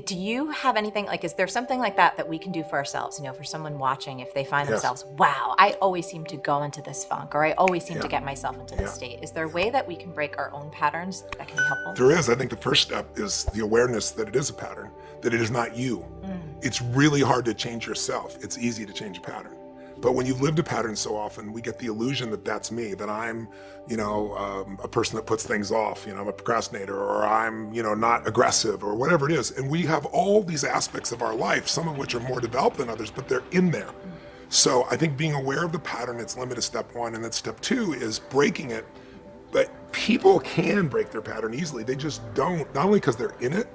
Do you have anything, like, is there something like that we can do for ourselves, for someone watching, if they find Yes. themselves, wow, I always seem to go into this funk, or I always seem to Yeah. get myself into this Yeah. state. Is there a way that we can break our own patterns that can be helpful? There is. I think the first step is the awareness that it is a pattern, that it is not you. It's really hard to change yourself. It's easy to change a pattern. But when you've lived a pattern so often, we get the illusion that that's me, that I'm, a person that puts things off, I'm a procrastinator, or I'm, not aggressive, or whatever it is. And we have all these aspects of our life, some of which are more developed than others, but they're in there. So I think being aware of the pattern, it's limited step one. And then step two is breaking it. But people can break their pattern easily. They just don't, not only because they're in it,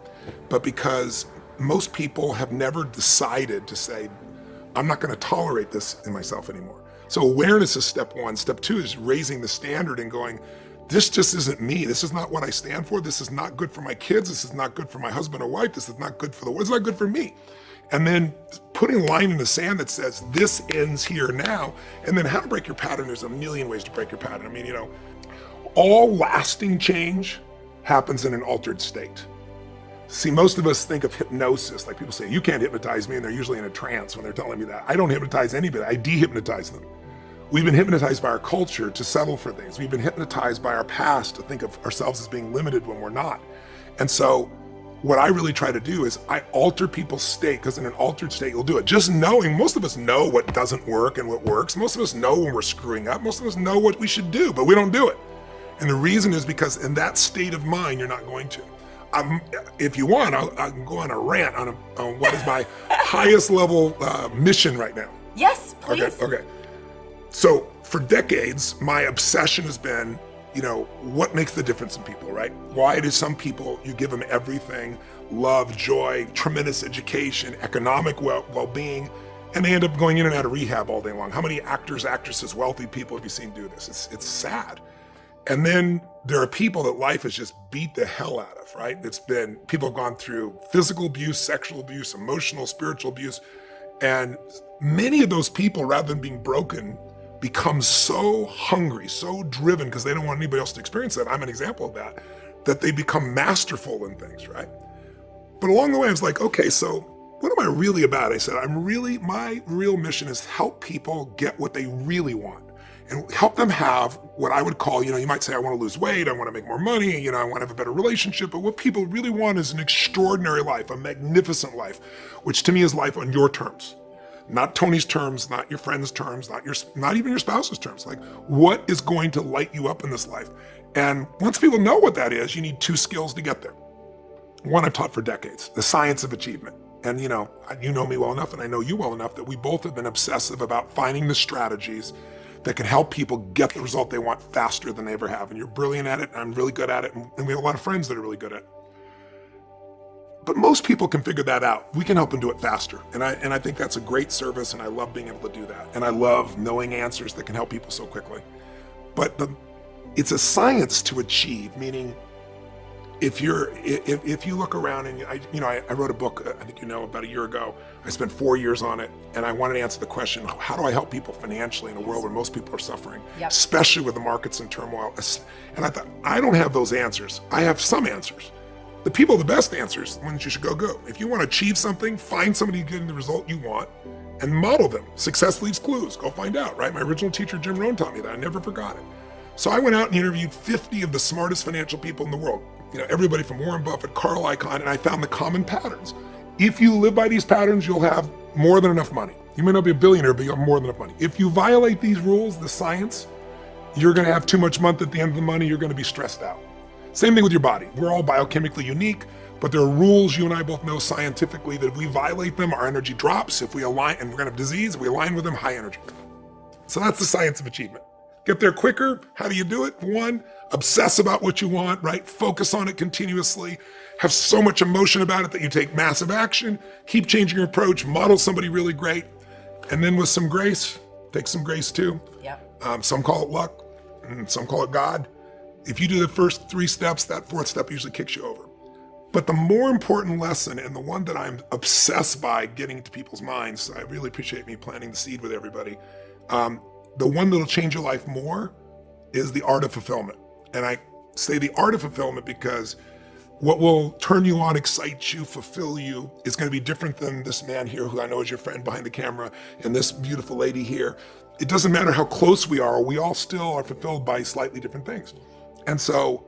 but because most people have never decided to say, I'm not going to tolerate this in myself anymore. So awareness is step one. Step two is raising the standard and going, this just isn't me. This is not what I stand for. This is not good for my kids. This is not good for my husband or wife. This is not good for the world. It's not good for me. And then putting a line in the sand that says, this ends here now. And then how to break your pattern. There's a million ways to break your pattern. I mean, all lasting change happens in an altered state. See, most of us think of hypnosis, like people say, you can't hypnotize me, and they're usually in a trance when they're telling me that. I don't hypnotize anybody, I de-hypnotize them. We've been hypnotized by our culture to settle for things. We've been hypnotized by our past to think of ourselves as being limited when we're not. And so what I really try to do is I alter people's state, because in an altered state, you'll do it. Just knowing, most of us know what doesn't work and what works. Most of us know when we're screwing up. Most of us know what we should do, but we don't do it. And the reason is because in that state of mind, you're not going to. If you want, I can go on a rant on what is my highest level mission right now. Yes, please. Okay. So for decades, my obsession has been, what makes the difference in people, right? Why do some people, you give them everything, love, joy, tremendous education, economic well-being, and they end up going in and out of rehab all day long? How many actors, actresses, wealthy people have you seen do this? It's sad. And then there are people that life has just beat the hell out of, right? People have gone through physical abuse, sexual abuse, emotional, spiritual abuse. And many of those people, rather than being broken, become so hungry, so driven, because they don't want anybody else to experience that. I'm an example of that they become masterful in things, right? But along the way, I was like, okay, so what am I really about? I said, my real mission is help people get what they really want. And help them have what I would call, you might say, I want to lose weight, I want to make more money, I want to have a better relationship. But what people really want is an extraordinary life, a magnificent life, which to me is life on your terms. Not Tony's terms, not your friend's terms, not even your spouse's terms. Like, what is going to light you up in this life? And once people know what that is, you need two skills to get there. One I've taught for decades, the science of achievement. And you know me well enough, and I know you well enough, that we both have been obsessive about finding the strategies that can help people get the result they want faster than they ever have. And you're brilliant at it, and I'm really good at it, and we have a lot of friends that are really good at it. But most people can figure that out. We can help them do it faster. And I think that's a great service, and I love being able to do that. And I love knowing answers that can help people so quickly. But it's a science to achieve, meaning if you look around and I wrote a book, I think about a year ago. I spent 4 years on it, and I wanted to answer the question, how do I help people financially in a world where most people are suffering, especially with the markets in turmoil? And I thought, I don't have those answers. I have some answers. The people with the best answers, the ones you should go. If you want to achieve something, find somebody getting the result you want and model them. Success leaves clues. Go find out, right? My original teacher, Jim Rohn, taught me that. I never forgot it. So I went out and interviewed 50 of the smartest financial people in the world. Everybody from Warren Buffett, Carl Icahn, and I found the common patterns. If you live by these patterns, you'll have more than enough money. You may not be a billionaire, but you'll have more than enough money. If you violate these rules, the science, you're going to have too much month at the end of the money. You're going to be stressed out. Same thing with your body. We're all biochemically unique, but there are rules you and I both know scientifically that if we violate them, our energy drops. If we align, and we're going to have disease, if we align with them, high energy. So that's the science of achievement. Get there quicker. How do you do it? One, obsess about what you want, right? Focus on it continuously. Have so much emotion about it that you take massive action. Keep changing your approach. Model somebody really great. And then with some grace, take some grace too. Yep. Some call it luck, some call it God. If you do the first 3 steps, that 4th step usually kicks you over. But the more important lesson, and the one that I'm obsessed by getting into people's minds, so I really appreciate me planting the seed with everybody, the one that'll change your life more is the art of fulfillment. And I say the art of fulfillment because What will turn you on, excite you, fulfill you is going to be different than this man here who I know is your friend behind the camera and this beautiful lady here. It doesn't matter how close we all still are fulfilled by slightly different things. And so,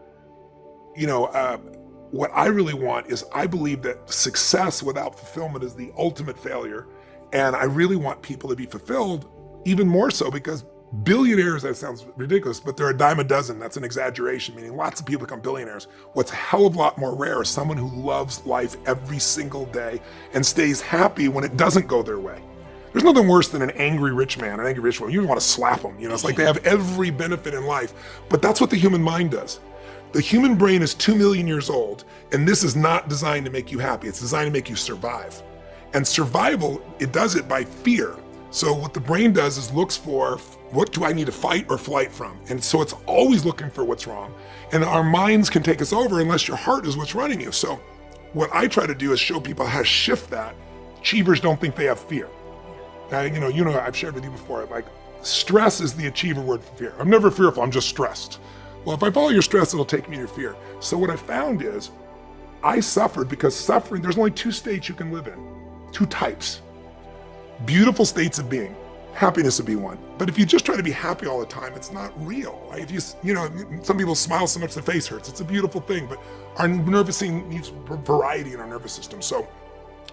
what I really want is, I believe that success without fulfillment is the ultimate failure. And I really want people to be fulfilled even more so, because billionaires, that sounds ridiculous, but they're a dime a dozen. That's an exaggeration, meaning lots of people become billionaires. What's a hell of a lot more rare is someone who loves life every single day and stays happy when it doesn't go their way. There's nothing worse than an angry rich man, an angry rich woman. You want to slap them. It's like they have every benefit in life, but that's what the human mind does. The human brain is 2 million years old, and this is not designed to make you happy. It's designed to make you survive. And survival, it does it by fear. So what the brain does is looks for, what do I need to fight or flight from? And so it's always looking for what's wrong. And our minds can take us over unless your heart is what's running you. So what I try to do is show people how to shift that. Achievers don't think they have fear. I've shared with you before, like, stress is the achiever word for fear. I'm never fearful, I'm just stressed. Well, if I follow your stress, it'll take me to your fear. So what I found is, I suffered because suffering, there's only 2 states you can live in, 2 types. Beautiful states of being. Happiness would be one. But if you just try to be happy all the time, it's not real. Right? If some people smile so much their face hurts. It's a beautiful thing, but our nervous system needs variety in our nervous system. So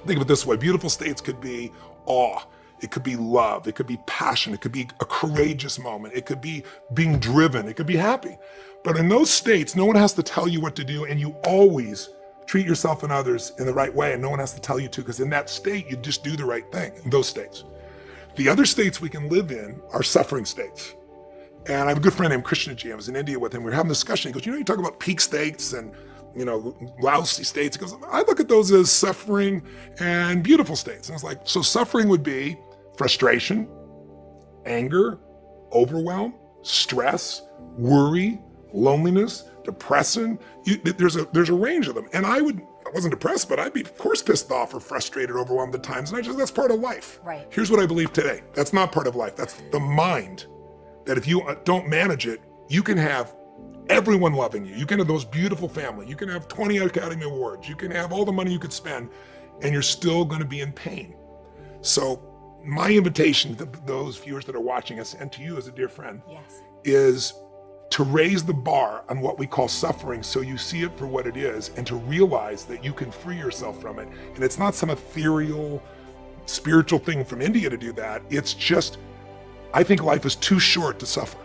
think of it this way. Beautiful states could be awe. It could be love. It could be passion. It could be a courageous moment. It could be being driven. It could be happy. But in those states, no one has to tell you what to do, and you always treat yourself and others in the right way, and no one has to tell you to, because in that state, you just do the right thing, in those states. The other states we can live in are suffering states. And I have a good friend named Krishnaji. I was in India with him. We were having a discussion. He goes, you talk about peak states and lousy states. He goes, I look at those as suffering and beautiful states. And I was like, so suffering would be frustration, anger, overwhelm, stress, worry, loneliness, depression. There's a range of them. And I wasn't depressed, but I'd be, of course, pissed off or frustrated, overwhelmed at times. And that's part of life. Right. Here's what I believe today. That's not part of life. That's the mind. That if you don't manage it, you can have everyone loving you. You can have those beautiful family. You can have 20 Academy Awards. You can have all the money you could spend, and you're still going to be in pain. So my invitation to those viewers that are watching us, and to you as a dear friend, yes, is to raise the bar on what we call suffering, so you see it for what it is, and to realize that you can free yourself from it. And it's not some ethereal, spiritual thing from India to do that. It's just, I think life is too short to suffer.